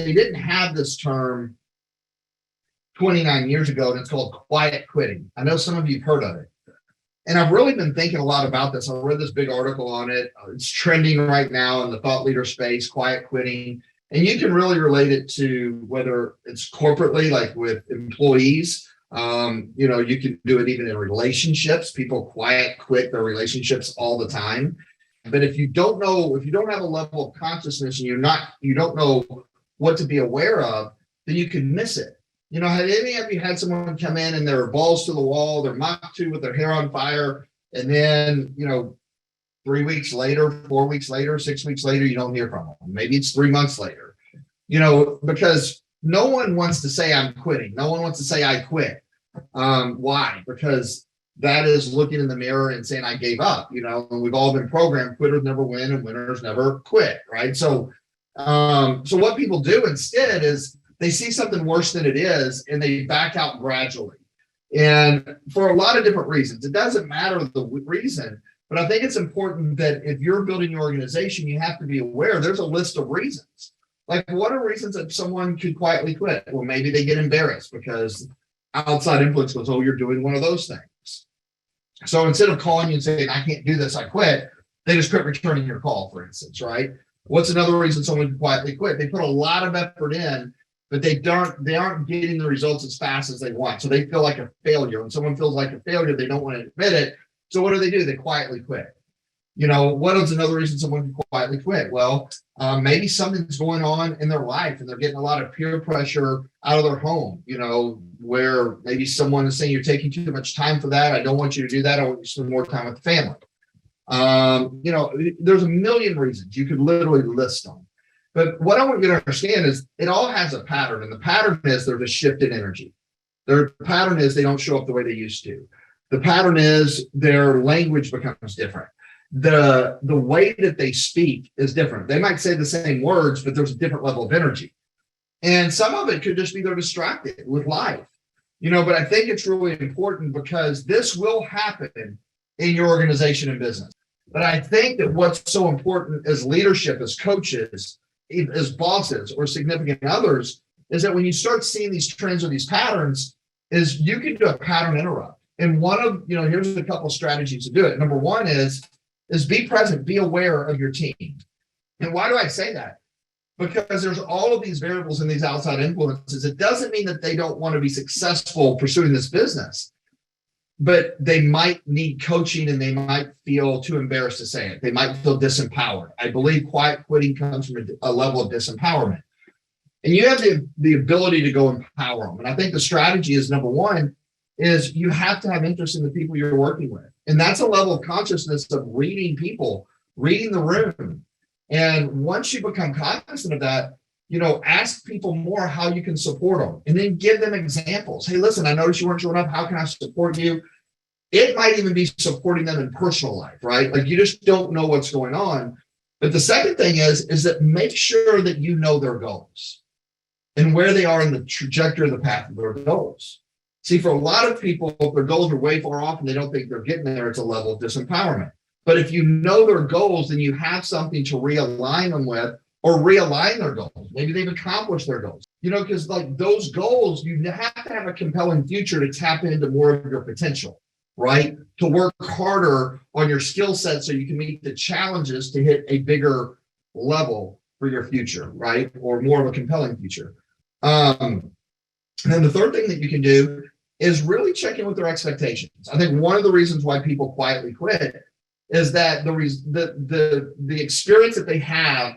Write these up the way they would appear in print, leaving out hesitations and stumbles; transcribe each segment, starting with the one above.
they didn't have this term 29 years ago, and it's called quiet quitting. I know some of you have heard of it. And I've really been thinking a lot about this. I read this big article on it. It's trending right now in the thought leader space, quiet quitting. And you can really relate it to whether it's corporately, like with employees. You can do it even in relationships. People quiet quit their relationships all the time. But if you don't have a level of consciousness and you don't know what to be aware of, then you can miss it. Had any of you had someone come in and they're balls to the wall, they're Mach 2 with their hair on fire, and then, 3 weeks later, 4 weeks later, 6 weeks later, you don't hear from them. Maybe it's 3 months later, because no one wants to say I'm quitting. No one wants to say I quit. Why? Because that is looking in the mirror and saying I gave up, and we've all been programmed, quitters never win and winners never quit, right? So what people do instead is they see something worse than it is and they back out gradually. And for a lot of different reasons, it doesn't matter the reason, but I think it's important that if you're building your organization, you have to be aware there's a list of reasons. Like, what are reasons that someone could quietly quit? Well, maybe they get embarrassed because outside influence goes, oh, you're doing one of those things. So instead of calling you and saying, I can't do this, I quit, they just quit returning your call, for instance, right? What's another reason someone can quietly quit? They put a lot of effort in, but they aren't getting the results as fast as they want. So they feel like a failure. When someone feels like a failure, they don't want to admit it. So what do? They quietly quit. What is another reason someone can quietly quit? Well, maybe something's going on in their life and they're getting a lot of peer pressure out of their home, where maybe someone is saying you're taking too much time for that. I don't want you to do that. I want you to spend more time with the family. There's a million reasons. You could literally list them. But what I want you to understand is it all has a pattern, and the pattern is there's a shift in energy. Their pattern is they don't show up the way they used to. The pattern is their language becomes different. The way that they speak is different. They might say the same words, but there's a different level of energy. And some of it could just be they're distracted with life. But I think it's really important because this will happen in your organization and business. But I think that what's so important as leadership, as coaches, as bosses or significant others, is that when you start seeing these trends or these patterns, is you can do a pattern interrupt. And one of, here's a couple strategies to do it. Number one is be present, be aware of your team. And why do I say that? Because there's all of these variables and these outside influences. It doesn't mean that they don't want to be successful pursuing this business, but they might need coaching and they might feel too embarrassed to say it. They might feel disempowered. I believe quiet quitting comes from a level of disempowerment. And you have the ability to go empower them. And I think the strategy is, number one, is you have to have interest in the people you're working with. And that's a level of consciousness of reading people, reading the room. And once you become cognizant of that, ask people more how you can support them, and then give them examples. Hey, listen, I noticed you weren't showing up. How can I support you? It might even be supporting them in personal life, right? Like, you just don't know what's going on. But the second thing is that make sure that you know their goals and where they are in the trajectory of the path of their goals. See, for a lot of people, if their goals are way far off and they don't think they're getting there, it's a level of disempowerment. But if you know their goals, then you have something to realign them with, or realign their goals. Maybe they've accomplished their goals. Because like those goals, you have to have a compelling future to tap into more of your potential, right? To work harder on your skill set so you can meet the challenges to hit a bigger level for your future, right? Or more of a compelling future. And then the third thing that you can do is really check in with their expectations. I think one of the reasons why people quietly quit is that the experience that they have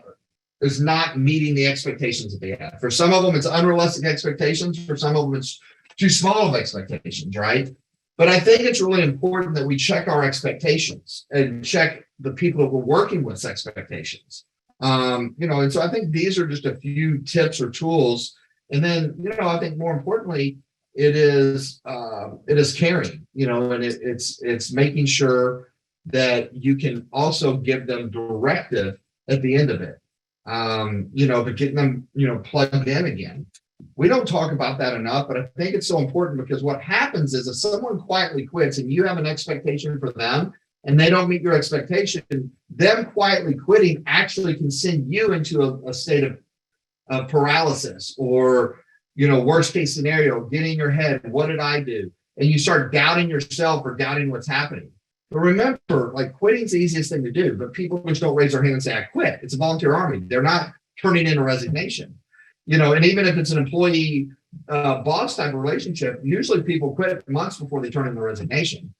is not meeting the expectations that they have. For some of them, it's unrealistic expectations. For some of them, it's too small of expectations, right? But I think it's really important that we check our expectations and check the people that we're working with's expectations. And so I think these are just a few tips or tools. And then, I think more importantly, it is caring, and it's making sure that you can also give them directive at the end of it. But getting them, plugged in again. We don't talk about that enough, but I think it's so important because what happens is if someone quietly quits and you have an expectation for them and they don't meet your expectation, them quietly quitting actually can send you into a state of paralysis, or worst case scenario, get in your head, what did I do? And you start doubting yourself or doubting what's happening. But remember, like, quitting's the easiest thing to do, but people just don't raise their hand and say, I quit. It's a volunteer army. They're not turning in a resignation. And even if it's an employee boss type of relationship, usually people quit months before they turn in the resignation.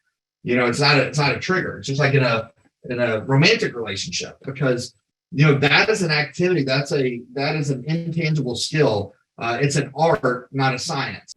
It's not a trigger. It's just like in a romantic relationship, because that is an activity, that is an intangible skill. It's an art, not a science.